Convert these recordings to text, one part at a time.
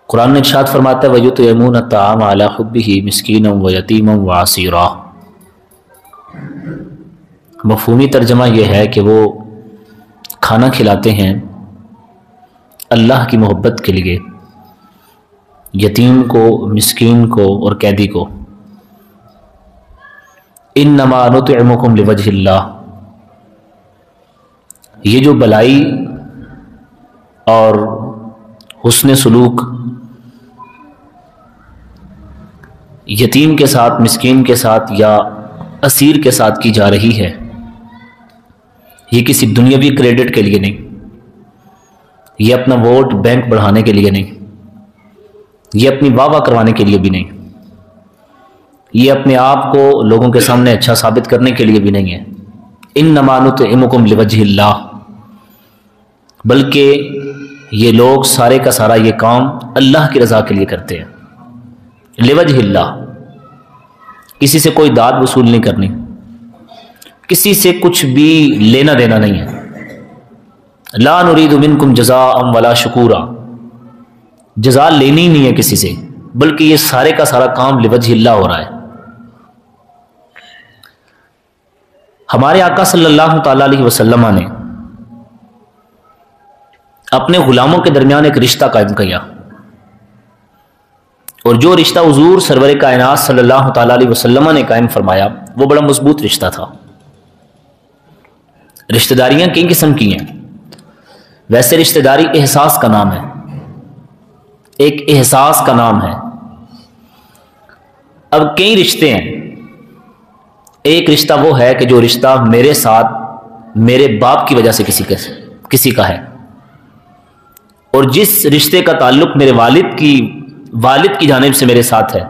قرآن نے ارشاد فرماتا ہے وَيُطْعِمُونَ الطَّعَامَ عَلَىٰ حُبِّهِ مِسْكِینًا وَیَتِیمًا وَأَسِیرًا۔ مفہومی ترجمہ یہ ہے کہ وہ کھانا کھلاتے ہیں اللہ کی محبت کے لیے یتیم کو، مسکین کو اور قیدی کو۔ انما نطعمکم لوجہ اللہ، یہ جو بلائی اور حسن سلوک یتیم کے ساتھ، مسکین کے ساتھ یا اسیر کے ساتھ کی جا رہی ہے، یہ کسی دنیاوی کریڈٹ کے لیے نہیں، یہ اپنا ووٹ بینک بڑھانے کے لیے نہیں، یہ اپنی واہ واہ کروانے کے لیے بھی نہیں، یہ اپنے آپ کو لوگوں کے سامنے اچھا ثابت کرنے کے لیے بھی نہیں ہے۔ انما نطعمکم لوجہ اللہ، بلکہ یہ لوگ سارے کا سارا یہ کام اللہ کی رضا کے لیے کرتے ہیں۔ لوجہ اللہ، کسی سے کوئی داد وصول نہیں کرنی، کسی سے کچھ بھی لینا دینا نہیں ہے۔ لا نرید منکم جزاء ولا شکورا، جزا لینی نہیں ہے کسی سے، بلکہ یہ سارے کا سارا کام لوجہ اللہ ہو رہا ہے۔ ہمارے آقا صلی اللہ تعالی علیہ وسلم نے اپنے غلاموں کے درمیان ایک رشتہ قائم کیا، اور جو رشتہ حضور سرور کائنات صلی اللہ تعالی علیہ وسلم نے قائم فرمایا وہ بڑا مضبوط رشتہ تھا۔ رشتہ داریاں کئی قسم کی ہیں، ویسے رشتہ داری احساس کا نام ہے، ایک احساس کا نام ہے۔ اب کئی رشتے ہیں، ایک رشتہ وہ ہے کہ جو رشتہ میرے ساتھ میرے باپ کی وجہ سے کسی کا ہے، اور جس رشتے کا تعلق میرے والد کی جانب سے میرے ساتھ ہے۔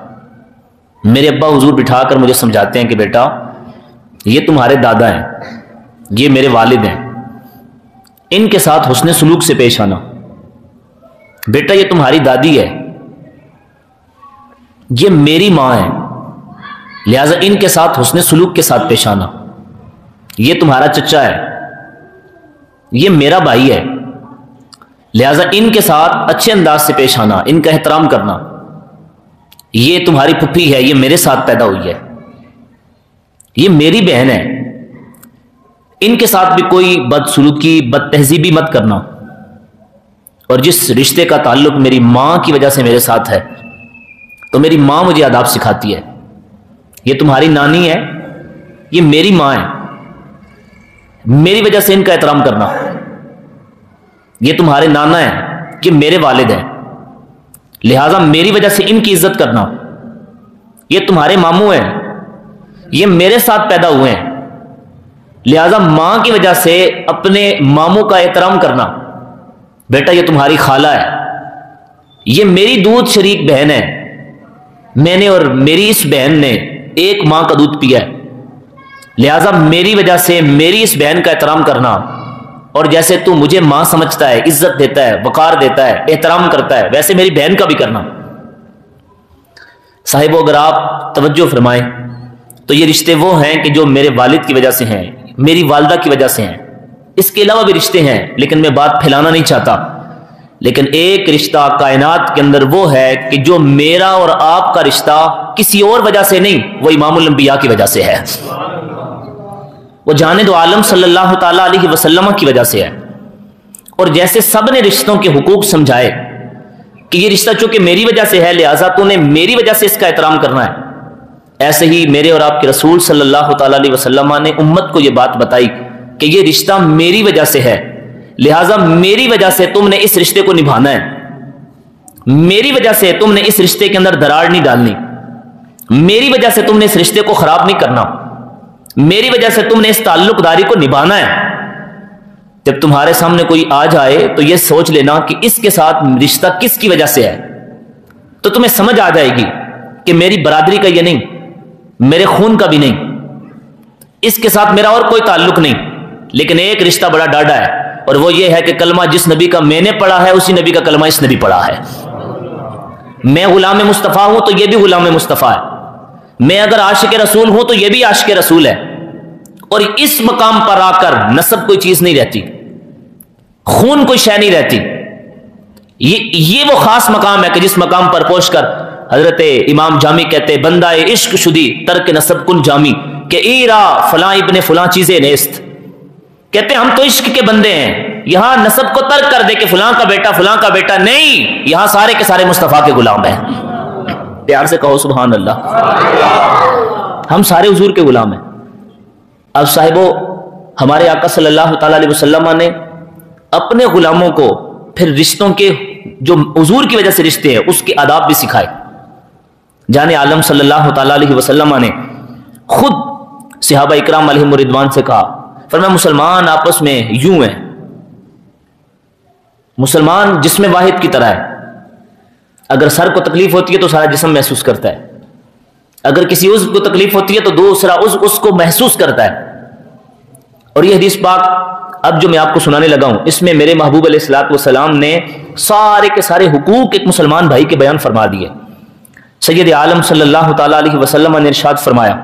میرے ابا حضور بٹھا کر مجھے سمجھاتے ہیں کہ بیٹا یہ تمہارے دادا ہیں، یہ میرے والد ہیں، ان کے ساتھ حسن سلوک سے پیش آنا۔ بیٹا یہ تمہاری دادی ہے، یہ میری ماں ہے، لہذا ان کے ساتھ حسن سلوک کے ساتھ پیش آنا۔ یہ تمہارا چچا ہے، یہ میرا بھائی ہے، لہذا ان کے ساتھ اچھے انداز سے پیش آنا، ان کا احترام کرنا۔ یہ تمہاری پھپھی ہے، یہ میرے ساتھ پیدا ہوئی ہے، یہ میری بہن ہے، ان کے ساتھ بھی کوئی بدسلوکی، بد تہذیبی مت کرنا۔ اور جس رشتے کا تعلق میری ماں کی وجہ سے میرے ساتھ ہے، تو میری ماں مجھے آداب سکھاتی ہے۔ یہ تمہاری نانی ہے، یہ میری ماں ہے، میری وجہ سے ان کا احترام کرنا۔ یہ تمہارے نانا ہیں، یہ میرے والد ہیں، لہٰذا میری وجہ سے ان کی عزت کرنا۔ یہ تمہارے ماموں ہیں، یہ میرے ساتھ پیدا ہوئے ہیں، لہٰذا ماں کی وجہ سے اپنے ماموں کا احترام کرنا۔ بیٹا یہ تمہاری خالہ ہے، یہ میری دودھ شریک بہن ہے، میں نے اور میری اس بہن نے ایک ماں کا دودھ پیا ہے، لہٰذا میری وجہ سے میری اس بہن کا احترام کرنا۔ اور جیسے تو مجھے ماں سمجھتا ہے، عزت دیتا ہے، وقار دیتا ہے، احترام کرتا ہے، ویسے میری بہن کا بھی کرنا۔ صاحبو اگر آپ توجہ فرمائیں تو یہ رشتے وہ ہیں کہ جو میرے والد کی وجہ سے ہیں، میری والدہ کی وجہ سے ہیں۔ اس کے علاوہ بھی رشتے ہیں، لیکن میں بات پھیلانا نہیں چاہتا۔ لیکن ایک رشتہ کائنات کے اندر وہ ہے کہ جو میرا اور آپ کا رشتہ کسی اور وجہ سے نہیں، وہ امام الانبیاء کی وجہ سے ہے، وہ جاند عالم صلی اللہ تعالی علیہ وسلم کی وجہ سے ہے۔ اور جیسے سب نے رشتوں کے حقوق سمجھائے کہ یہ رشتہ چونکہ میری وجہ سے ہے، لہٰذا تو نے میری وجہ سے اس کا احترام کرنا ہے، ایسے ہی میرے اور آپ کے رسول صلی اللہ تعالی علیہ وسلم نے امت کو یہ بات بتائی کہ یہ رشتہ میری وجہ سے ہے، لہٰذا میری وجہ سے تم نے اس رشتے کو نبھانا ہے، میری وجہ سے تم نے اس رشتے کے اندر دراڑ نہیں ڈالنی، میری وجہ سے تم نے اس رشتے کو خراب نہیں کرنا، میری وجہ سے تم نے اس تعلق داری کو نبھانا ہے۔ جب تمہارے سامنے کوئی آ جائے تو یہ سوچ لینا کہ اس کے ساتھ رشتہ کس کی وجہ سے ہے، تو تمہیں سمجھ آ جائے گی کہ میری برادری کا یہ نہیں، میرے خون کا بھی نہیں، اس کے ساتھ میرا اور کوئی تعلق نہیں، لیکن ایک رشتہ بڑا ڈاڈا ہے، اور وہ یہ ہے کہ کلمہ جس نبی کا میں نے پڑھا ہے اسی نبی کا کلمہ اس نے بھی پڑھا ہے۔ میں غلام مصطفیٰ ہوں تو یہ بھی غلام مصطفیٰ ہے، میں اگر عاشق رسول ہوں تو یہ بھی عاشق رسول ہے۔ اور اس مقام پر آ کر نسب کوئی چیز نہیں رہتی، خون کوئی شے نہیں رہتی، یہ وہ خاص مقام ہے کہ جس مقام پر پہنچ کر حضرت امام جامی کہتے بندہ عشق شدی ترک نسب کن جامی کہ ایرا فلاں ابن فلاں چیزیں نیست. کہتے ہیں ہم تو عشق کے بندے ہیں، یہاں نسب کو ترک کر دے کہ فلاں کا بیٹا فلاں کا بیٹا نہیں، یہاں سارے کے سارے مصطفیٰ کے غلام ہیں. پیار سے کہو سبحان اللہ. ہم سارے حضور کے غلام ہیں. اب صاحبو ہمارے آقا صلی اللہ تعالی علیہ وسلم نے اپنے غلاموں کو پھر رشتوں کے جو حضور کی وجہ سے رشتے ہیں اس کے آداب بھی سکھائے. جان عالم صلی اللہ تعالی علیہ وسلم نے خود صحابہ اکرام علیہم رضوان سے کہا، فرمایا مسلمان آپس میں یوں ہیں، مسلمان جسم واحد کی طرح ہے. اگر سر کو تکلیف ہوتی ہے تو سارا جسم محسوس کرتا ہے، اگر کسی عضو کو تکلیف ہوتی ہے تو دوسرا عضو اس کو محسوس کرتا ہے. اور یہ حدیث پاک اب جو میں آپ کو سنانے لگا ہوں اس میں میرے محبوب علیہ الصلوۃ والسلام نے سارے کے سارے حقوق ایک مسلمان بھائی کے بیان فرما دیے. سید عالم صلی اللہ تعالی علیہ وسلم نے ارشاد فرمایا،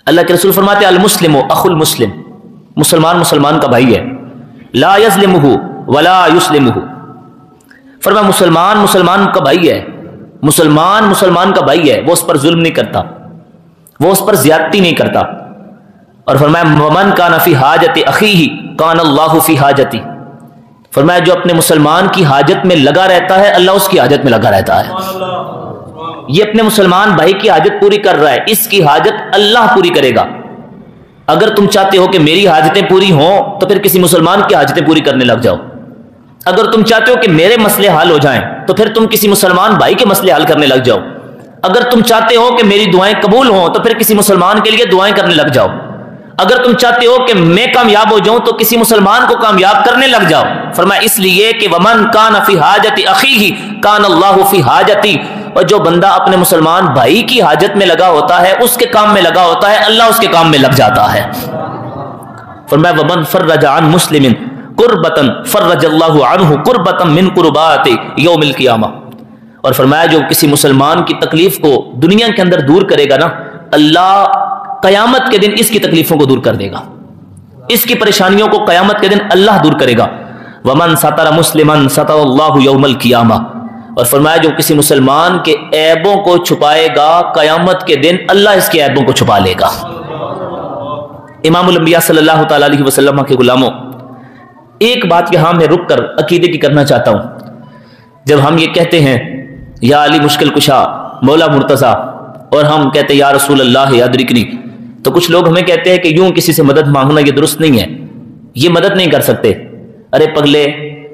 اللہ کے رسول فرماتے المسلم اخو المسلم، مسلمان مسلمان کا بھائی ہے، لا یظلمہ ولا یسلمہ. فرمایا مسلمان مسلمان کا بھائی ہے، مسلمان مسلمان کا بھائی ہے، وہ اس پر ظلم نہیں کرتا، وہ اس پر زیادتی نہیں کرتا. اور فرمایا ومن کان فی حاجت اخیہ کان اللہ فی حاجتی. فرمایا جو اپنے مسلمان کی حاجت میں لگا رہتا ہے اللہ اس کی حاجت میں لگا رہتا ہے. یہ اپنے مسلمان بھائی کی حاجت پوری کر رہا ہے، اس کی حاجت اللہ پوری کرے گا. اگر تم چاہتے ہو کہ میری حاجتیں پوری ہوں تو پھر کسی مسلمان کی حاجتیں پوری کرنے لگ جاؤ. اگر تم چاہتے ہو کہ میرے مسئلے حل ہو جائیں تو پھر تم کسی مسلمان بھائی کے مسئلے حل کرنے لگ جاؤ. اگر تم چاہتے ہو کہ میری دعائیں قبول ہوں تو پھر کسی مسلمان کے لیے دعائیں کرنے لگ جاؤ. اگر تم چاہتے ہو کہ میں کامیاب ہو جاؤں تو کسی مسلمان کو کامیاب کرنے لگ جاؤ. فرمایا اس لیے کہ ومن کان فی حاجت اخیہ کان اللہ فی حاجتی. اور جو بندہ اپنے مسلمان بھائی کی حاجت میں لگا ہوتا ہے، اس کے کام میں لگا ہوتا ہے، اللہ اس کے کام میں لگ جاتا ہے. فرمایا ومن فرج عن مسلم قربتا فرج اللہ عنہ قربتا من قربات یوم القیامہ. اور فرمایا جو کسی مسلمان کی تکلیف کو دنیا کے اندر دور کرے گا نا، اللہ قیامت کے دن اس کی تکلیفوں کو دور کر دے گا، اس کی پریشانیوں کو قیامت کے دن اللہ دور کرے گا. ومن ستر مسلما ستر اللہ یوم القیامہ. اور فرمایا جو کسی مسلمان کے عیبوں کو چھپائے گا قیامت کے دن اللہ اس کے عیبوں کو چھپا لے گا. امام الانبیاء صلی اللہ تعالی علیہ وسلم کے غلاموں، ایک بات یہاں میں رک کر عقیدے کی کرنا چاہتا ہوں. جب ہم یہ کہتے ہیں یا علی مشکل کشا مولا مرتضیٰ اور ہم کہتے ہیں یا رسول اللہ یادرکنی، تو کچھ لوگ ہمیں کہتے ہیں کہ یوں کسی سے مدد مانگنا یہ درست نہیں ہے، یہ مدد نہیں کر سکتے. ارے پگلے،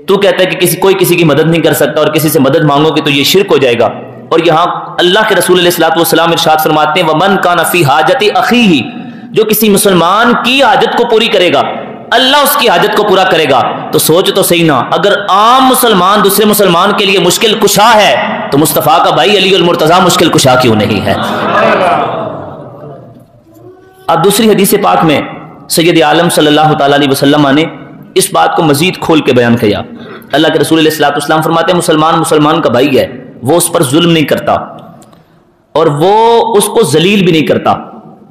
تو کہتا ہے کہ کوئی کسی کی مدد نہیں کر سکتا اور کسی سے مدد مانگو گے تو یہ شرک ہو جائے گا. اور یہاں اللہ کے رسول علیہ الصلوۃ والسلام ارشاد فرماتے ہیں ومن کان فی حاجت اخیہ، جو کسی مسلمان کی حاجت کو پوری کرے گا اللہ اس کی حاجت کو پورا کرے گا. تو سوچ تو صحیح نا، اگر عام مسلمان دوسرے مسلمان کے لیے مشکل کشا ہے تو مصطفیٰ کا بھائی علی المرتضیٰ مشکل کشا کیوں نہیں ہے؟ اب دوسری حدیث پاک میں سید عالم صلی اللہ تعالی علیہ وسلم نے اس بات کو مزید کھول کے بیان کیا. اللہ کے رسول علیہ الصلوۃ والسلام فرماتے ہیں مسلمان مسلمان کا بھائی ہے، وہ اس پر ظلم نہیں کرتا اور وہ اس کو ذلیل بھی نہیں کرتا.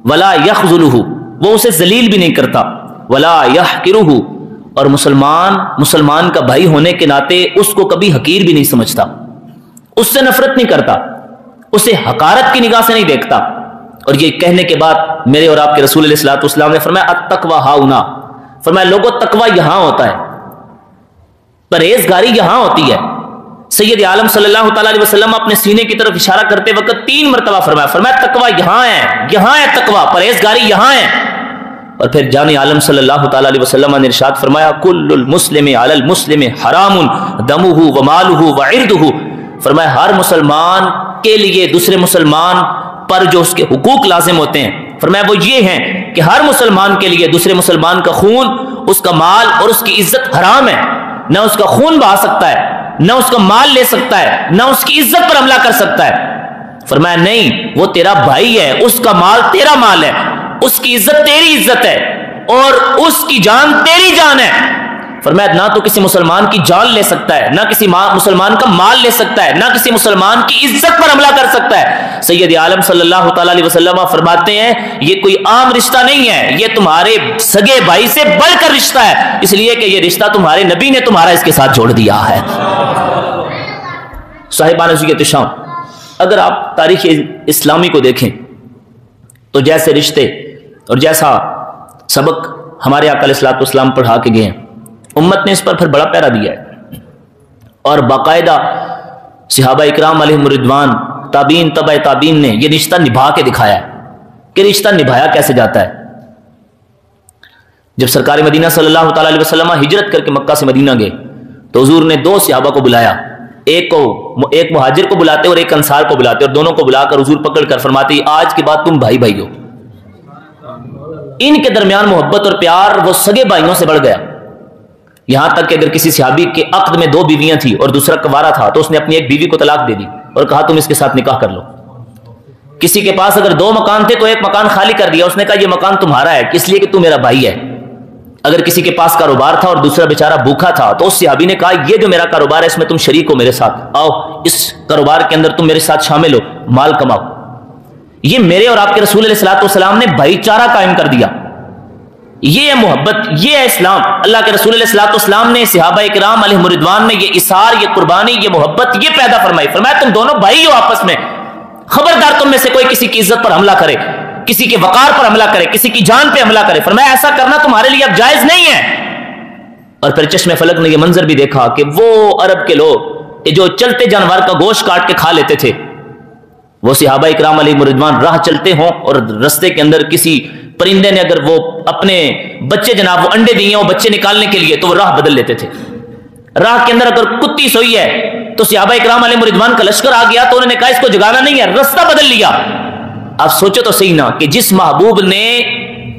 ولا یخذلہ، وہ اسے ذلیل بھی نہیں کرتا. ولا یحقرہ، اور مسلمان کا بھائی ہونے کے ناطے اس کو کبھی حقیر بھی نہیں سمجھتا، اس سے نفرت نہیں کرتا، اسے حقارت کی نگاہ سے نہیں دیکھتا. اور یہ کہنے کے بعد میرے اور آپ کے رسول علیہ الصلوۃ والسلام نے فرمایا التقوی ہاؤنا، فرمایا لوگوں تقوی یہاں ہوتا ہے، پرہیزگاری یہاں ہوتی ہے. سید عالم صلی اللہ تعالی علیہ وسلم اپنے سینے کی طرف اشارہ کرتے وقت 3 مرتبہ فرمایا تقوی یہاں ہے تقوی، پرہیزگاری یہاں ہے. اور پھر جان عالم صلی اللہ تعالی علیہ وسلم نے ارشاد فرمایا کل المسلم علی المسلم حرام دمہ ومالہ وعرضہ. فرمایا ہر مسلمان کے لیے دوسرے مسلمان پر جو اس کے حقوق لازم ہوتے ہیں، فرمایا وہ یہ ہیں کہ ہر مسلمان کے لیے دوسرے مسلمان کا خون، اس کا مال اور اس کی عزت حرام ہے. نہ اس کا خون بہا سکتا ہے، نہ اس کا مال لے سکتا ہے، نہ اس کی عزت پر حملہ کر سکتا ہے. فرمایا نہیں، وہ تیرا بھائی ہے، اس کا مال تیرا مال ہے، اس کی عزت تیری عزت ہے اور اس کی جان تیری جان ہے. فرمایا نہ تو کسی مسلمان کی جان لے سکتا ہے، نہ کسی مسلمان کا مال لے سکتا ہے، نہ کسی مسلمان کی عزت پر حملہ کر سکتا ہے۔ سید عالم صلی اللہ تعالی علیہ وسلم فرماتے ہیں یہ کوئی عام رشتہ نہیں ہے، یہ تمہارے سگے بھائی سے بڑھ کر رشتہ ہے، اس لیے کہ یہ رشتہ تمہارے نبی نے تمہارا اس کے ساتھ جوڑ دیا ہے۔ صاحبان عزیزت شام، اگر آپ تاریخ اسلامی کو دیکھیں تو جیسے رشتے اور جیسا سبق ہمارے آقا علیہ الصلوۃ والسلام پڑھا کے گئے ہیں، امت نے اس پر پھر بڑا پیرا دیا ہے اور باقاعدہ صحابہ اکرام علیہم الرضوان، تابعین، تبع تابعین نے یہ رشتہ نبھا کے دکھایا ہے کہ رشتہ نبھایا کیسے جاتا ہے۔ جب سرکار مدینہ صلی اللہ تعالی علیہ وسلم ہجرت کر کے مکہ سے مدینہ گئے تو حضور نے دو صحابہ کو بلایا، ایک مہاجر کو بلاتے اور ایک انصار کو بلاتے، اور دونوں کو بلا کر حضور پکڑ کر فرماتے آج کے بعد تم بھائی بھائی ہو۔ ان کے درمیان محبت اور پیار وہ سگے بھائیوں سے بڑھ گیا، یہاں تک کہ اگر کسی صحابی کے عقد میں دو بیویاں تھیں اور دوسرا کنوارا تھا تو اس نے اپنی ایک بیوی کو طلاق دے دی اور کہا تم اس کے ساتھ نکاح کر لو۔ کسی کے پاس اگر دو مکان تھے تو ایک مکان خالی کر دیا، اس نے کہا یہ مکان تمہارا ہے اس لیے کہ تو میرا بھائی ہے۔ اگر کسی کے پاس کاروبار تھا اور دوسرا بیچارہ بھوکا تھا تو اس صحابی نے کہا یہ جو میرا کاروبار ہے اس میں تم شریک ہو میرے ساتھ، آؤ اس کاروبار کے اندر تم میرے ساتھ شامل ہو، مال کماؤ۔ یہ میرے اور آپ کے رسول علیہ الصلوۃ والسلام نے بھائی چارہ قائم کر دیا، یہ ہے محبت، یہ ہے اسلام۔ اللہ کے رسول علیہ الصلوۃ والسلام نے صحابہ کرام علیہم الرضوان میں یہ اثار، یہ قربانی، یہ محبت یہ پیدا فرمائی۔ فرمایا تم دونوں بھائی ہو آپس میں، خبردار تم میں سے کوئی کسی کی عزت پر حملہ کرے، کسی کے وقار پر حملہ کرے، کسی کی جان پہ حملہ کرے، فرمایا ایسا کرنا تمہارے لیے اب جائز نہیں ہے۔ اور پھر چشم فلک نے یہ منظر بھی دیکھا کہ وہ عرب کے لوگ کہ جو چلتے جانور کا گوشت کاٹ کے کھا لیتے تھے، وہ صحابہ اکرام علیہم الرضوان راہ چلتے ہوں اور رستے کے اندر کسی پرندے نے اگر وہ اپنے بچے جناب وہ انڈے دیے وہ بچے نکالنے کے لیے تو وہ راہ بدل لیتے تھے۔ راہ کے اندر اگر کتی سوئی ہے تو صحابہ اکرام علیہم الرضوان کا لشکر آ گیا تو انہوں نے کہا اس کو جگانا نہیں ہے، رستہ بدل لیا۔ آپ سوچو تو صحیح نا کہ جس محبوب نے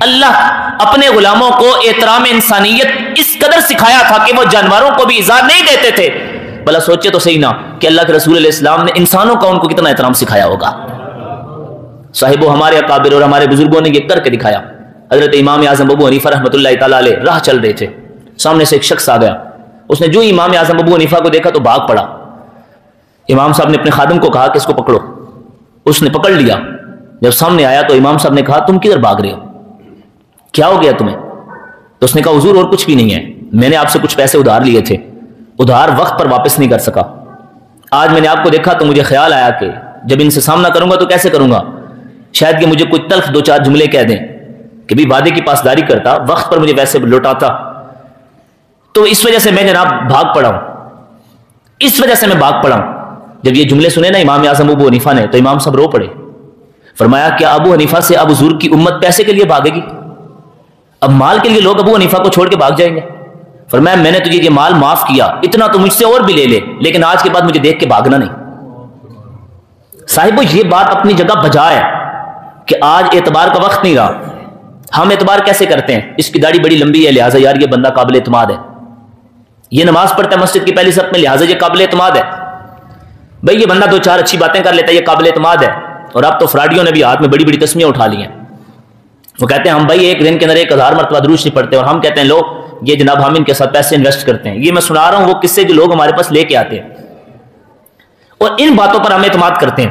اللہ اپنے غلاموں کو احترام انسانیت اس قدر سکھایا تھا کہ وہ جانوروں کو بھی ایذا نہیں دیتے تھے، بھلا سوچے تو صحیح نا کہ اللہ کے رسول علیہ السلام نے انسانوں کا ان کو کتنا احترام سکھایا ہوگا۔ صاحبو ہمارے اکابر اور ہمارے بزرگوں نے یہ کر کے دکھایا۔ حضرت امام اعظم ابو حنیفہ رحمۃ اللہ تعالیٰ علیہ راہ چل رہے تھے، سامنے سے ایک شخص آ گیا، اس نے جو ہی امام اعظم ابو حنیفہ کو دیکھا تو بھاگ پڑا۔ امام صاحب نے اپنے خادم کو کہا کہ اس کو پکڑو، اس نے پکڑ لیا۔ جب سامنے آیا تو امام صاحب نے کہا تم کدھر بھاگ رہے ہو، کیا ہو گیا تمہیں؟ تو اس نے کہا حضور اور کچھ بھی نہیں ہے، میں نے آپ سے کچھ پیسے ادھار لیے تھے، ادھار وقت پر واپس نہیں کر سکا، آج میں نے آپ کو دیکھا تو مجھے خیال آیا کہ جب ان سے سامنا کروں گا تو کیسے کروں گا، شاید کہ مجھے کوئی تلخ دو چار جملے کہہ دیں کہ بھی وعدے کی پاسداری کرتا، وقت پر مجھے ویسے لوٹاتا، تو اس وجہ سے میں جناب بھاگ پڑا ہوں، اس وجہ سے میں بھاگ پڑا ہوں۔ جب یہ جملے سنے نا امام اعظم ابو حنیفہ نے تو امام صاحب رو پڑے۔ فرمایا کیا ابو حنیفہ سے اب حضور کی امت پیسے کے لیے بھاگے گی؟ اب مال کے لیے لوگ ابو حنیفہ کو چھوڑ کے بھاگ جائیں گے؟ فرمایا میں نے تجھے یہ مال معاف کیا، اتنا تو مجھ سے اور بھی لے لے، لیکن آج کے بعد مجھے دیکھ کے بھاگنا نہیں۔ صاحبو یہ بات اپنی جگہ بجا ہے کہ آج اعتبار کا وقت نہیں رہا، ہم اعتبار کیسے کرتے ہیں؟ اس کی داڑھی بڑی لمبی ہے لہٰذا یار یہ بندہ قابل اعتماد ہے، یہ نماز پڑھتا ہے مسجد کی پہلی صف میں لہٰذا یہ قابل اعتماد ہے، بھئی یہ بندہ دو چار اچھی باتیں کر لیتا ہے یہ قابل اعتماد ہے۔ اور اب تو فراڈیوں نے بھی ہاتھ میں بڑی بڑی تسمیاں اٹھا لی ہیں، وہ کہتے ہیں ہم بھائی ایک دن کے اندر 1000 مرتبہ درود شریف پڑھتے ہیں، اور ہم کہتے ہیں لو یہ جناب ہم ان کے ساتھ پیسے انویسٹ کرتے ہیں۔ یہ میں سنا رہا ہوں وہ قصے جو لوگ ہمارے پاس لے کے آتے ہیں اور ان باتوں پر ہم اعتماد کرتے ہیں۔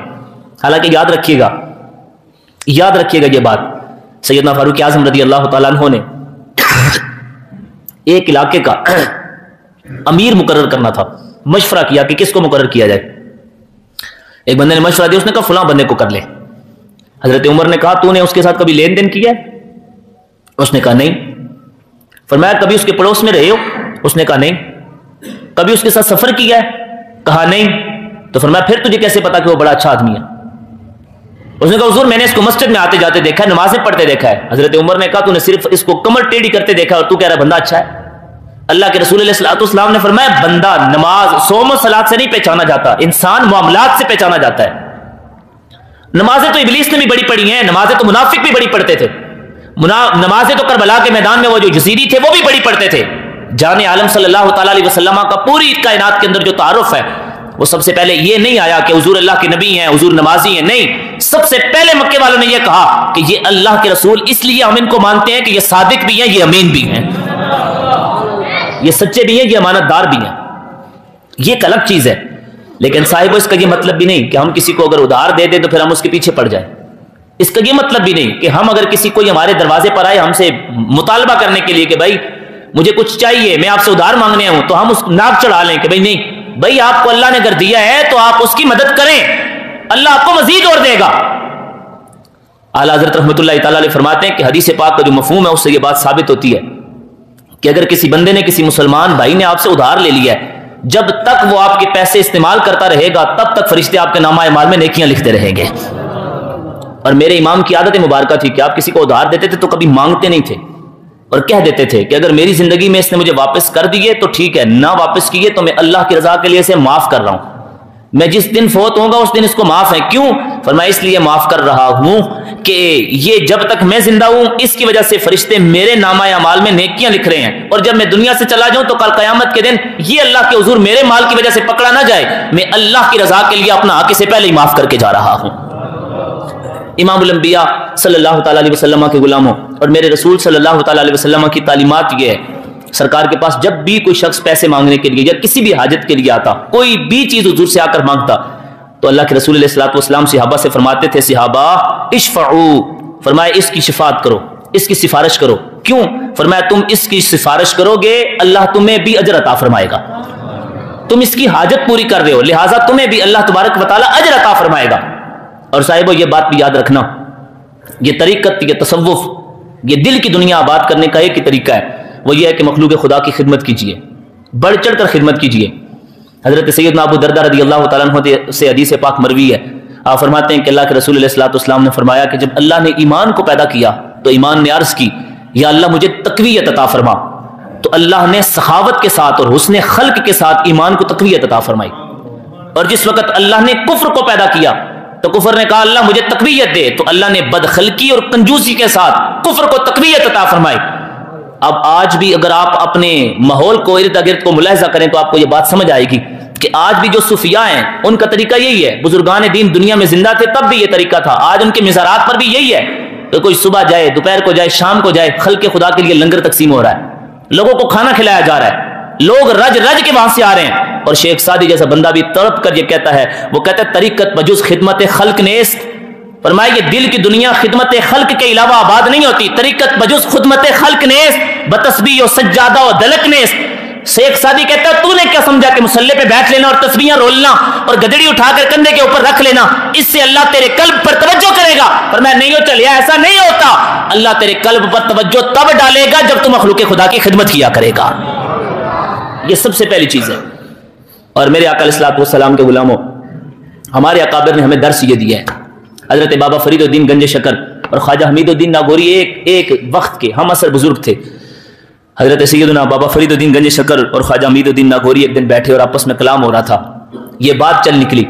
حالانکہ یاد رکھیے گا یہ بات، سیدنا فاروق اعظم رضی اللہ تعالیٰ عنہ نے ایک علاقے کا امیر مقرر کرنا تھا، مشورہ کیا کہ کس کو مقرر کیا جائے۔ ایک بندے نے مشورہ دیا، اس نے کہا فلاں بندے کو کر لے۔ حضرت عمر نے کہا تو نے اس کے ساتھ کبھی لین دین کیا ہے؟ اس نے کہا نہیں۔ فرمایا کبھی اس کے پڑوس میں رہے ہو؟ اس نے کہا نہیں۔ کبھی اس کے ساتھ سفر کیا ہے؟ کہا نہیں۔ تو فرمایا پھر تجھے کیسے پتا کہ وہ بڑا اچھا آدمی ہے؟ اس نے کہا حضور میں نے اس کو مسجد میں آتے جاتے دیکھا ہے، نمازیں پڑھتے دیکھا ہے۔ حضرت عمر نے کہا تو نے صرف اس کو کمر ٹیڑھی کرتے دیکھا اور تو کہہ رہا بندہ اچھا ہے؟ اللہ کے رسول علیہ الصلوۃ والسلام نے فرمایا بندہ نماز صوم و صلات سے نہیں پہچانا جاتا، انسان معاملات سے پہچانا جاتا ہے۔ نمازیں تو ابلیس نے بھی بڑی پڑھی ہیں، نمازیں تو منافق بھی بڑی پڑھتے تھے، نمازیں تو کربلا کے میدان میں وہ جو یزیدی تھے وہ بھی بڑی پڑھتے تھے۔ جان عالم صلی اللہ تعالیٰ علیہ وسلم کا پوری کائنات کے اندر جو تعارف ہے وہ سب سے پہلے یہ نہیں آیا کہ حضور اللہ کے نبی ہیں، حضور نمازی ہیں، نہیں، سب سے پہلے مکے والوں نے یہ کہا کہ یہ اللہ کے رسول اس لیے ہم ان کو مانتے ہیں کہ یہ صادق بھی ہیں، یہ امین بھی ہیں۔ یہ سچے بھی ہیں، یہ امانت دار بھی ہیں، یہ ایک الگ چیز ہے۔ لیکن صاحب اس کا یہ مطلب بھی نہیں کہ ہم کسی کو اگر ادھار دے دیں تو پھر ہم اس کے پیچھے پڑ جائیں۔ اس کا یہ مطلب بھی نہیں کہ ہم اگر کسی کو ہمارے دروازے پر آئے ہم سے مطالبہ کرنے کے لیے کہ بھائی مجھے کچھ چاہیے، میں آپ سے ادھار مانگنے ہوں، تو ہم اس ناک چڑھا لیں کہ بھائی نہیں، بھائی آپ کو اللہ نے اگر دیا ہے تو آپ اس کی مدد کریں، اللہ آپ کو مزید اور دے گا۔ اعلیٰ حضرت رحمۃ اللہ تعالیٰ علیہ فرماتے ہیں کہ حدیث پاک کا جو مفہوم ہے اس سے یہ بات ثابت ہوتی ہے کہ اگر کسی بندے نے، کسی مسلمان بھائی نے آپ سے ادھار لے لیا ہے، جب تک وہ آپ کے پیسے استعمال کرتا رہے گا تب تک فرشتے آپ کے نامہ اعمال میں نیکیاں لکھتے رہیں گے۔ اور میرے امام کی عادت مبارکہ تھی کہ آپ کسی کو ادھار دیتے تھے تو کبھی مانگتے نہیں تھے، اور کہہ دیتے تھے کہ اگر میری زندگی میں اس نے مجھے واپس کر دیے تو ٹھیک ہے، نہ واپس کیے تو میں اللہ کی رضا کے لیے اسے معاف کر رہا ہوں، میں جس دن فوت ہوں گا اس دن اس کو معاف ہے۔ کیوں؟ فرمایا اس لیے معاف کر رہا ہوں کہ یہ جب تک میں زندہ ہوں اس کی وجہ سے فرشتے میرے نامہ اعمال میں نیکیاں لکھ رہے ہیں، اور جب میں دنیا سے چلا جاؤں تو کل قیامت کے دن یہ اللہ کے حضور میرے مال کی وجہ سے پکڑا نہ جائے، میں اللہ کی رضا کے لیے اپنا حق سے پہلے ہی معاف کر کے جا رہا ہوں۔ امام الانبیاء صلی اللہ تعالیٰ علیہ وسلم کے غلاموں اور میرے رسول صلی اللہ تعالیٰ علیہ وسلم کی تعلیمات یہ ہے، سرکار کے پاس جب بھی کوئی شخص پیسے مانگنے کے لیے یا کسی بھی حاجت کے لیے آتا، کوئی بھی چیز حضور سے آ کر مانگتا، تو اللہ کے رسول علیہ الصلوۃ والسلام صحابہ سے فرماتے تھے، صحابہ اشفعوا، فرمایا اس کی شفاعت کرو، اس کی سفارش کرو۔ کیوں؟ فرمایا تم اس کی سفارش کرو گے اللہ تمہیں بھی اجر عطا فرمائے گا، تم اس کی حاجت پوری کر رہے ہو لہٰذا تمہیں بھی اللہ تبارک و تعالیٰ اجر عطا فرمائے گا۔ اور صاحبو یہ بات بھی یاد رکھنا، یہ طریقت، یہ تصوف، یہ دل کی دنیا آباد کرنے کا ایک ہی طریقہ ہے، وہ یہ ہے کہ مخلوق خدا کی خدمت کیجیے، بڑھ چڑھ کر خدمت کیجیے۔ حضرت سیدنا ابو درداء رضی اللہ تعالیٰ عنہ سے حدیث پاک مروی ہے، آپ فرماتے ہیں کہ اللہ کے رسول علیہ الصلوۃ والسلام نے فرمایا کہ جب اللہ نے ایمان کو پیدا کیا تو ایمان نے عرض کی یا اللہ مجھے تقویت عطا فرما، تو اللہ نے سخاوت کے ساتھ اور حسن خلق کے ساتھ ایمان کو تقویت عطا فرمائی۔ اور جس وقت اللہ نے کفر کو پیدا کیا تو کفر نے کہا اللہ مجھے تقویت دے، تو اللہ نے بدخلقی اور کنجوسی کے ساتھ کفر کو تقویت عطا فرمائی۔ اب آج بھی اگر آپ اپنے ماحول کو ارد گرد کو ملاحظہ کریں تو آپ کو یہ بات سمجھ آئے گی کہ آج بھی جو صوفیاء ہیں ان کا طریقہ یہی ہے، بزرگان دین دنیا میں زندہ تھے تب بھی یہ طریقہ تھا، آج ان کے مزارات پر بھی یہی ہے کہ کوئی صبح جائے، دوپہر کو جائے، شام کو جائے، خلق خدا کے لیے لنگر تقسیم ہو رہا ہے، لوگوں کو کھانا کھلایا جا رہا ہے، لوگ رج رج کے وہاں سے آ رہے ہیں۔ اور شیخ سعدی جیسا بندہ بھی تڑپ کر یہ کہتا ہے، وہ کہتا ہے طریقت بجز خدمت خلق نیست، فرمایا یہ دل کی دنیا خدمت خلق کے علاوہ آباد نہیں ہوتی، طریقت بجز خدمت خلق نیست بتسبیح و سجادہ و دلک نیست۔ شیخ سعدی کہتا ہے تو نے کیا سمجھا کہ مصلی پہ بیٹھ لینا اور تسبیحاں رولنا اور گدڑی اٹھا کر کندھے کے اوپر رکھ لینا اس سے اللہ تیرے قلب پر توجہ کرے گا؟ فرمایا نہیں ہو چلیا، ایسا نہیں ہوتا، اللہ تیرے قلب پر توجہ تب ڈالے گا جب تم مخلوق خدا کی خدمت کیا کرے گا۔ یہ سب سے پہلی چیز ہے۔ اور میرے آقا علیہ الصلوۃ والسلام کے غلاموں، ہمارے اکابر نے ہمیں درس یہ دیا ہے۔ حضرت بابا فرید الدین گنج شکر اور خواجہ حمید الدین ناگوری ایک وقت کے ہم عصر بزرگ تھے۔ حضرت سیدنا بابا فرید الدین گنج شکر اور خواجہ حمید الدین ناگوری ایک دن بیٹھے اور آپس میں کلام ہو رہا تھا، یہ بات چل نکلی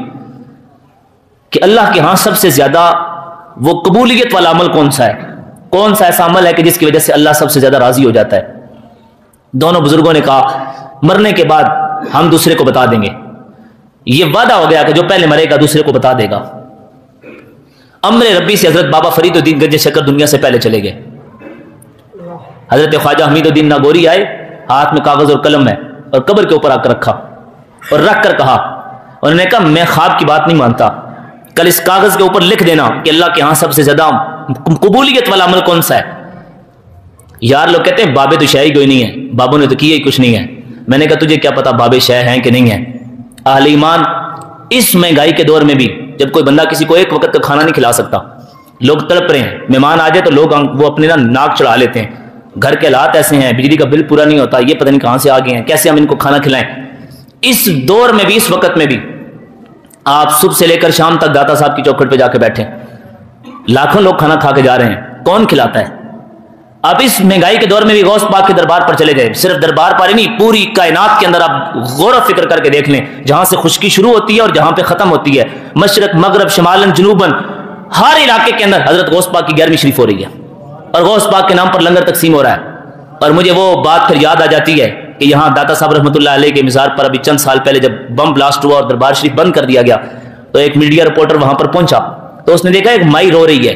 کہ اللہ کے ہاں سب سے زیادہ وہ قبولیت والا عمل کون سا ہے، کون سا ایسا عمل ہے کہ جس کی وجہ سے اللہ سب سے زیادہ راضی ہو جاتا ہے؟ دونوں بزرگوں نے کہا مرنے کے بعد ہم دوسرے کو بتا دیں گے، یہ وعدہ ہو گیا کہ جو پہلے مرے گا دوسرے کو بتا دے گا۔ امر ربی سے حضرت بابا فرید الدین گنج شکر دنیا سے پہلے چلے گئے۔ حضرت خواجہ حمید الدین ناگوری آئے، ہاتھ میں کاغذ اور قلم ہے، اور قبر کے اوپر آ کر رکھا اور رکھ کر کہا، انہوں نے کہا میں خواب کی بات نہیں مانتا، کل اس کاغذ کے اوپر لکھ دینا کہ اللہ کے ہاں سب سے زیادہ قبولیت والا عمل کون سا ہے۔ یار لوگ کہتے ہیں بابے تو شے ہی کوئی نہیں ہے، بابوں نے تو کیا ہی کچھ نہیں ہے۔ میں نے کہا تجھے کیا پتا بابے شے ہیں کہ نہیں ہیں؟ اہل ایمان اس مہنگائی کے دور میں بھی جب کوئی بندہ کسی کو ایک وقت کا کھانا نہیں کھلا سکتا، لوگ تڑپ رہے ہیں، مہمان آ جائے تو لوگ وہ اپنے ناک چڑھا لیتے ہیں، گھر کے حالات ایسے ہیں، بجلی کا بل پورا نہیں ہوتا، یہ پتہ نہیں کہاں سے آ گئے ہیں، کیسے ہم ان کو کھانا کھلائیں۔ اس دور میں بھی، اس وقت میں بھی آپ صبح سے لے کر شام تک داتا صاحب کی چوکھٹ پہ جا کے بیٹھے، لاکھوں لوگ کھانا کھا کے جا رہے ہیں، کون کھلاتا ہے؟ اب اس مہنگائی کے دور میں بھی غوث پاک کے دربار پر چلے گئے، صرف دربار پر ہی نہیں، پوری کائنات کے اندر آپ غور و فکر کر کے دیکھ لیں، جہاں سے خشکی شروع ہوتی ہے اور جہاں پہ ختم ہوتی ہے، مشرق مغرب شمالن جنوبن، ہر علاقے کے اندر حضرت غوث پاک کی 11ویں شریف ہو رہی ہے اور غوث پاک کے نام پر لنگر تقسیم ہو رہا ہے۔ اور مجھے وہ بات پھر یاد آ جاتی ہے کہ یہاں داتا صاحب رحمۃ اللہ علیہ کے مزار پر ابھی چند سال پہلے جب بم بلاسٹ ہوا اور دربار شریف بند کر دیا گیا تو ایک میڈیا رپورٹر وہاں پر پہنچا تو اس نے دیکھا ایک مائی رو رہی ہے،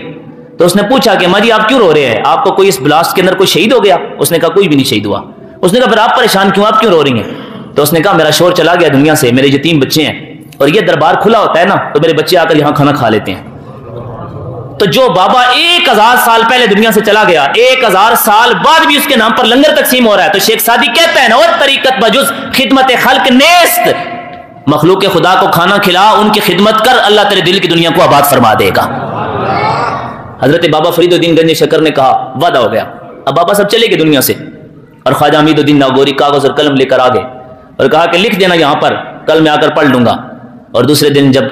تو اس نے پوچھا کہ ماں جی آپ کیوں رو رہے ہیں، آپ کو کوئی اس بلاسٹ کے اندر کوئی شہید ہو گیا؟ اس نے کہا کوئی بھی نہیں شہید ہوا، اس نے کہا پھر آپ پریشان کیوں، آپ کیوں رو رہی ہیں؟ تو اس نے کہا میرا شوہر چلا گیا دنیا سے، میرے یتیم بچے ہیں، اور یہ دربار کھلا ہوتا ہے نا تو میرے بچے آ کر یہاں کھانا کھا لیتے ہیں۔ تو جو بابا 1000 سال پہلے دنیا سے چلا گیا، 1000 سال بعد بھی اس کے نام پر لنگر تقسیم ہو رہا ہے، تو شیخ سعدی کہتا ہے نا اور طریقت بجز خدمت خلق نیست، مخلوق خدا کو کھانا کھلا، ان کی خدمت کر، اللہ تیرے دل کی دنیا کو آباد فرما دے گا۔ حضرت بابا فرید الدین گنج شکر نے کہا وعدہ ہو گیا۔ اب بابا صاحب چلے گئے دنیا سے، اور خواجہ حمید الدین ناگوری کاغذ اور قلم لے کر آ گئے اور کہا کہ لکھ دینا یہاں پر، کل میں آ کر پڑھ لوں گا۔ اور دوسرے دن جب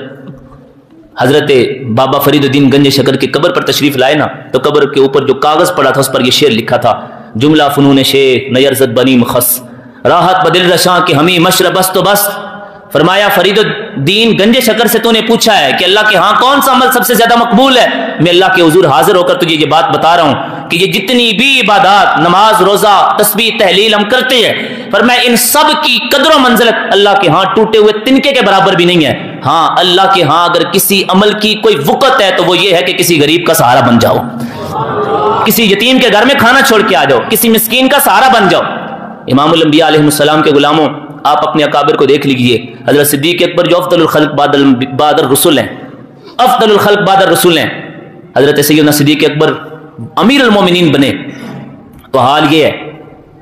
حضرت بابا فرید الدین گنج شکر کی قبر پر تشریف لائے نا تو قبر کے اوپر جو کاغذ پڑا تھا اس پر یہ شعر لکھا تھا، جملہ فنون شیخ نیرزت بنی مخص، راحت بدل رشاں کی ہمیں مشرب بست و بست۔ فرمایا فرید الدین گنج شکر سے تو نے پوچھا ہے کہ اللہ کے ہاں کون سا عمل سب سے زیادہ مقبول ہے؟ میں اللہ کے حضور حاضر ہو کر تجھے یہ بات بتا رہا ہوں کہ یہ جتنی بھی عبادات، نماز، روزہ، تسبیح، تحلیل ہم کرتے ہیں، فرمایا ان سب کی قدر و منزلت اللہ کے ہاں ٹوٹے ہوئے تنکے کے برابر بھی نہیں ہے۔ ہاں اللہ کے ہاں اگر کسی عمل کی کوئی وقت ہے تو وہ یہ ہے کہ کسی غریب کا سہارا بن جاؤ، کسی یتیم کے گھر میں کھانا چھوڑ کے آ جاؤ، کسی مسکین کا سہارا بن جاؤ۔ امام الانبیاء علیہ السلام کے غلاموں، آپ اپنے اکابر کو دیکھ لیجئے، حضرت صدیق اکبر جو افضل الخلق بعد الرسول ہیں، افضل الخلق بعد الرسول ہیں، حضرت سیدنا صدیق اکبر امیر المومنین بنے تو حال یہ ہے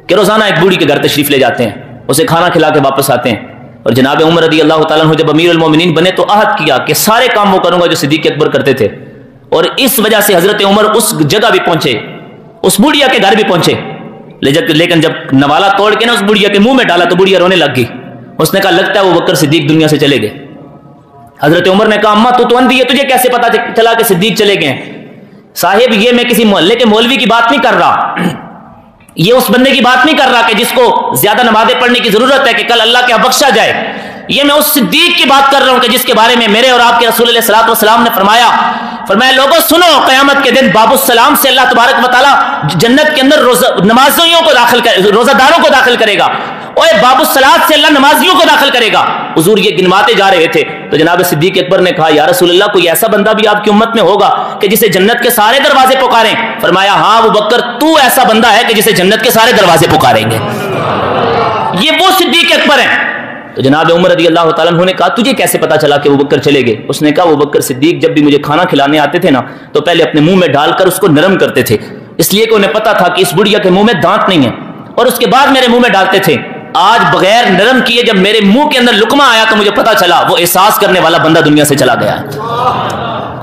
کہ روزانہ ایک بوڑھی کے گھر تشریف لے جاتے ہیں، اسے کھانا کھلا کے واپس آتے ہیں۔ اور جناب عمر رضی اللہ تعالیٰ عنہ جب امیر المومنین بنے تو عہد کیا کہ سارے کام وہ کروں گا جو صدیق اکبر کرتے تھے، اور اس وجہ سے حضرت عمر اس جگہ بھی پہنچے، اس بوڑھیا کے گھر بھی پہنچے، لیکن جب نوالا توڑ کے نا اس بڑھیا کے منہ میں ڈالا تو بڑھیا رونے لگ گئی۔ اس نے کہا لگتا ہے وہ بکر صدیق دنیا سے چلے گئے۔ حضرت عمر نے کہا اماں تو اندھی ہے، تجھے کیسے پتا چلا کہ صدیق چلے گئے؟ صاحب یہ میں کسی محلے کے مولوی کی بات نہیں کر رہا، یہ اس بندے کی بات نہیں کر رہا کہ جس کو زیادہ نمازیں پڑھنے کی ضرورت ہے کہ کل اللہ کے بخشا جائے، یہ میں اس صدیق کی بات کر رہا ہوں کہ جس کے بارے میں میرے اور آپ کے رسول علیہ الصلوۃ والسلام نے فرمایا لوگوں سنو، قیامت کے دن باب السلام سے اللہ تبارک و تعالیٰ جنت کے اندر نمازیوں کو داخل کرے، روزہ داروں کو داخل کرے گا، اور باب الصلاۃ سے اللہ نمازیوں کو داخل کرے گا۔ حضور یہ گنواتے جا رہے تھے تو جناب صدیق اکبر نے کہا یا رسول اللہ کوئی ایسا بندہ بھی آپ کی امت میں ہوگا کہ جسے جنت کے سارے دروازے پکاریں؟ فرمایا ہاں ابو بکر تو ایسا بندہ ہے کہ جسے جنت کے سارے دروازے پکاریں گے، یہ وہ صدیق اکبر ہیں۔ تو جناب عمر رضی اللہ تعالیٰ عنہ نے کہا تجھے کیسے پتا چلا کہ ابو بکر چلے گئے؟ اس نے کہا ابو بکر صدیق جب بھی مجھے کھانا کھلانے آتے تھے نا تو پہلے اپنے منہ میں ڈال کر اس کو نرم کرتے تھے، اس لیے کہ انہیں پتا تھا کہ اس بڑھیا کے منہ میں دانت نہیں ہے، اور اس کے بعد میرے منہ میں ڈالتے تھے۔ آج بغیر نرم کیے جب میرے منہ کے اندر لقمہ آیا تو مجھے پتا چلا وہ احساس کرنے والا بندہ دنیا سے چلا گیا ہے۔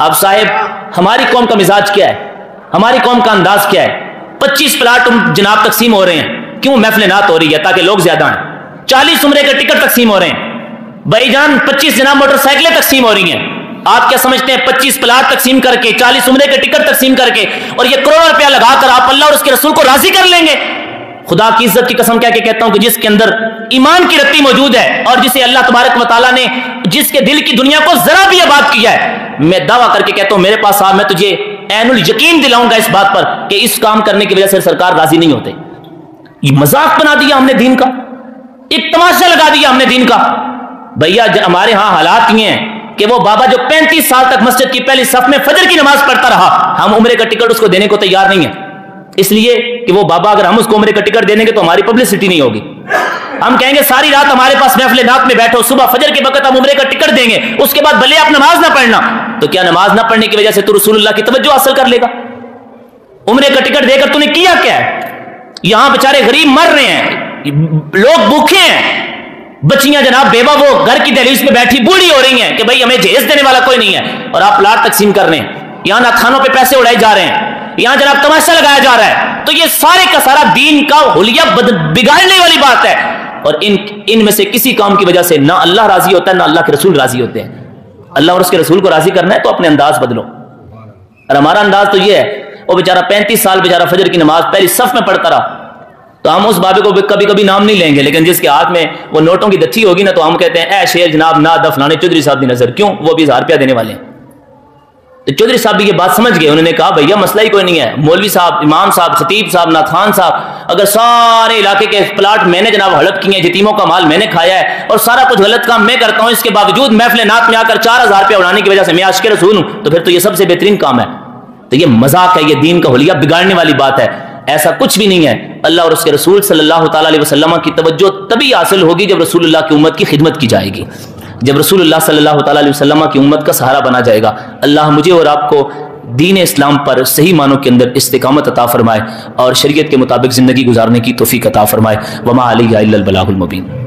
اب صاحب ہماری قوم کا مزاج کیا ہے، ہماری قوم کا انداز کیا ہے؟ 25 پلاٹ جناب تقسیم ہو رہے ہیں، کیوں؟ محفل نعت ہو رہی ہے تاکہ لوگ زیادہ ہیں۔ 40 عمرے کے ٹکٹ تقسیم ہو رہے ہیں، بھائی جان 25 جناب موٹر سائیکلیں تقسیم ہو رہی ہیں۔ آپ کیا سمجھتے ہیں 25 پلاٹ تقسیم کر کے، 40 عمرے کے ٹکٹ تقسیم کر کے اور یہ کروڑوں روپیہ لگا کر آپ اللہ اور اس کے رسول کو راضی کر لیں گے؟ خدا کی عزت کی قسم کہہ کے کہتا ہوں کہ جس کے اندر ایمان کی رتی موجود ہے اور جسے اللہ تبارک و تعالیٰ نے جس کے دل کی دنیا کو ذرا بھی آباد کیا ہے، میں دعویٰ کر کے کہتا ہوں میرے پاس میں تجھے عین الیقین دلاؤں گا اس بات پر کہ اس کام کرنے کی وجہ سے سرکار راضی نہیں ہوتے۔ یہ مذاق بنا دیا ہم نے دین کا، ایک تماشا لگا دیا ہم نے دین کا۔ بھیا ہمارے ہاں حالات یہ ہیں کہ وہ بابا جو 35 سال تک مسجد کی پہلی صف میں فجر کی نماز پڑھتا رہا، ہم عمرے کا ٹکٹ اس کو دینے کو تیار نہیں ہیں، اس لیے کہ وہ بابا اگر ہم اس کو عمرے کا ٹکٹ دینے گے تو ہماری پبلسٹی نہیں ہوگی، ہم کہیں گے ساری رات ہمارے پاس محفل نعت میں بیٹھو، صبح فجر کے وقت ہم عمرے کا ٹکٹ دیں گے، اس کے بعد بھلے آپ نماز نہ پڑھنا۔ تو کیا نماز نہ پڑھنے کی وجہ سے تو رسول اللہ کی توجہ حاصل کر لے گا؟ عمرے کا ٹکٹ دے کر تو نے کیا کیا ہے؟ یہاں بیچارے غریب مر رہے ہیں، لوگ بھوکے ہیں، بچیاں جناب بیوہ وہ گھر کی دہلیز پہ بیٹھی بوڑھی ہو رہی ہیں کہ بھائی ہمیں جہیز دینے والا کوئی نہیں ہے، اور آپ پلاٹ تقسیم کر رہے ہیں، یہاں نہ کھانوں پہ پیسے اڑائے جا رہے ہیں، یہاں جناب تماشا لگایا جا رہا ہے۔ تو یہ سارے کا سارا دین کا حلیہ بگاڑنے والی بات ہے، اور ان میں سے کسی کام کی وجہ سے نہ اللہ راضی ہوتا ہے نہ اللہ کے رسول راضی ہوتے ہیں۔ اللہ اور اس کے رسول کو راضی کرنا ہے تو اپنے انداز بدلو، اور ہمارا انداز تو یہ ہے وہ بیچارہ 35 سال بیچارہ فجر کی نماز پہلی صف میں پڑھتا رہا، تو ہم اس بابے کو کبھی کبھی نام نہیں لیں گے، لیکن جس کے ہاتھ میں وہ نوٹوں کی دتھی ہوگی نا تو ہم کہتے ہیں اے شیر جناب نہ دفنانے چودھری صاحب کی نظر، کیوں؟ وہ بھی 1000 روپیہ دینے والے ہیں۔ تو چودھری صاحب بھی یہ بات سمجھ گئے، انہوں نے کہا بھیا مسئلہ ہی کوئی نہیں ہے، مولوی صاحب، امام صاحب، خطیب صاحب، ناتخوان صاحب، اگر سارے علاقے کے پلاٹ میں نے جناب ہڑپ کیے ہیں، یتیموں کا مال میں نے کھایا ہے اور سارا کچھ غلط کام میں کرتا ہوں، اس کے باوجود محفل نعت میں آ کر 4000 روپیہ اڑانے کی وجہ سے میں عاشق رسول ہوں، تو پھر تو یہ سب سے بہترین کام ہے۔ تو یہ مذاق ہے، یہ دین کا حلیہ بگاڑنے والی بات ہے۔ ایسا کچھ بھی نہیں ہے. اللہ اور اس کے رسول صلی اللہ تعالیٰ علیہ وسلم کی توجہ تبھی حاصل ہوگی جب رسول اللہ کی امت کی خدمت کی جائے گی, جب رسول اللہ صلی اللہ تعالیٰ علیہ وسلم کی امت کا سہارا بنا جائے گا. اللہ مجھے اور آپ کو دین اسلام پر صحیح معنوں کے اندر استقامت عطا فرمائے اور شریعت کے مطابق زندگی گزارنے کی توفیق عطا فرمائے. وما علیہ الا البلاغ المبین.